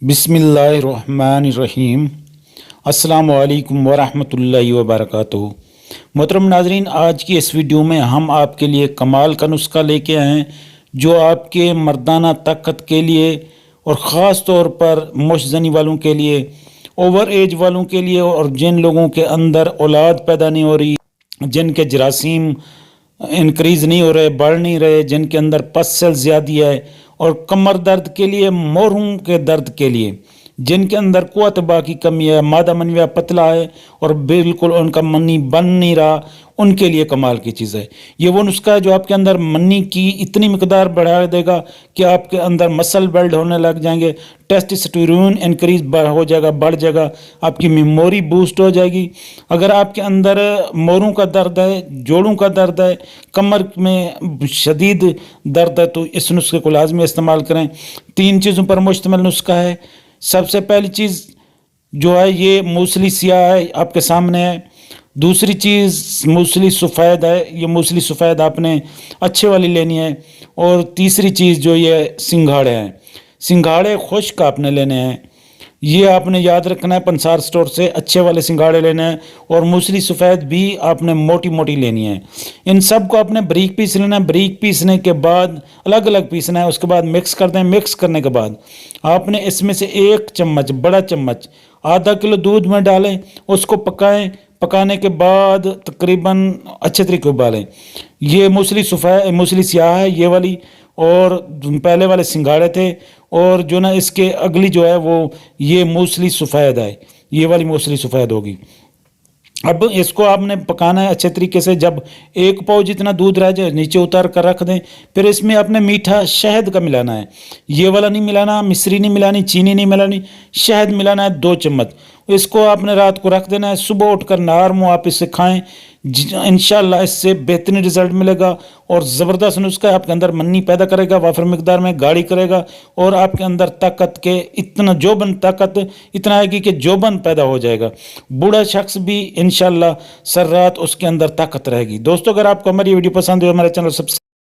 بسم اللہ الرحمن الرحیم۔ السلام علیکم ورحمۃ اللہ وبرکاتہ۔ محترم ناظرین، آج کی اس ویڈیو میں ہم آپ کے لیے کمال کا نسخہ لے کے آئے ہیں جو آپ کے مردانہ طاقت کے لیے اور خاص طور پر مشزنی والوں کے لیے، اوور ایج والوں کے لیے، اور جن لوگوں کے اندر اولاد پیدا نہیں ہو رہی، جن کے جراثیم انکریز نہیں ہو رہے، بڑھ نہیں رہے، جن کے اندر پس سیل زیادہ ہے، اور کمر درد کے لیے، موروں کے درد کے لیے، جن کے اندر قوت با کی کمی ہے، مادہ منویہ پتلا ہے اور بالکل ان کا منی بن نہیں رہا، ان کے لیے کمال کی چیز ہے۔ یہ وہ نسخہ ہے جو آپ کے اندر منی کی اتنی مقدار بڑھا دے گا کہ آپ کے اندر مسل بلڈ ہونے لگ جائیں گے، ٹیسٹوسٹیرون انکریز ہو جائے گا، بڑھ جائے گا، آپ کی میموری بوسٹ ہو جائے گی۔ اگر آپ کے اندر موروں کا درد ہے، جوڑوں کا درد ہے، کمر میں شدید درد ہے، تو اس نسخے کو لازمی استعمال کریں۔ 3 چیزوں پر مشتمل نسخہ ہے۔ سب سے پہلی چیز جو ہے یہ موصلی سیاہ ہے، آپ کے سامنے ہے۔ دوسری چیز موصلی سفید ہے، یہ موصلی سفید آپ نے اچھے والی لینی ہے۔ اور تیسری چیز جو یہ سنگھاڑے ہیں، سنگھاڑے خشک آپ نے لینے ہیں، یہ آپ نے یاد رکھنا ہے، پنسار سٹور سے اچھے والے سنگھاڑے لینے ہیں۔ اور موصلی سفید بھی آپ نے موٹی موٹی لینی ہے۔ ان سب کو آپ نے بریک پیس لینا ہے۔ بریک پیسنے کے بعد الگ الگ پیسنا ہے، اس کے بعد مکس کر دیں۔ مکس کرنے کے بعد آپ نے اس میں سے 1 چمچ، بڑا چمچ، ½ کلو دودھ میں ڈالیں، اس کو پکائیں۔ پکانے کے بعد تقریباً اچھے طریقے ابالیں۔ یہ موصلی سیاہ ہے، یہ والی، اور پہلے والے سنگھاڑے تھے، اور جو نا اس کے اگلی جو ہے وہ یہ موصلی سفید ہے، یہ والی موصلی سفید ہوگی۔ اب اس کو آپ نے پکانا ہے اچھے طریقے سے۔ جب 1 پاؤ جتنا دودھ رہ جائے نیچے اتار کر رکھ دیں۔ پھر اس میں آپ نے میٹھا شہد کا ملانا ہے، یہ والا نہیں ملانا، مصری نہیں ملانی، چینی نہیں ملانی، شہد ملانا ہے 2 چمچ۔ اس کو آپ نے رات کو رکھ دینا ہے، صبح اٹھ کر نہار منہ آپ اس سے کھائیں، انشاءاللہ اس سے بہترین رزلٹ ملے گا۔ اور زبردست نسخہ ہے، آپ کے اندر منی پیدا کرے گا، وافر مقدار میں گاڑھی کرے گا، اور آپ کے اندر طاقت کے اتنا جوبن طاقت اتنا آئے گی کہ جوبن پیدا ہو جائے گا۔ بوڑھا شخص بھی انشاءاللہ سر رات اس کے اندر طاقت رہے گی۔ دوستو، اگر آپ کو ہماری ویڈیو پسند ہو، ہمارے چینل سبسکرائب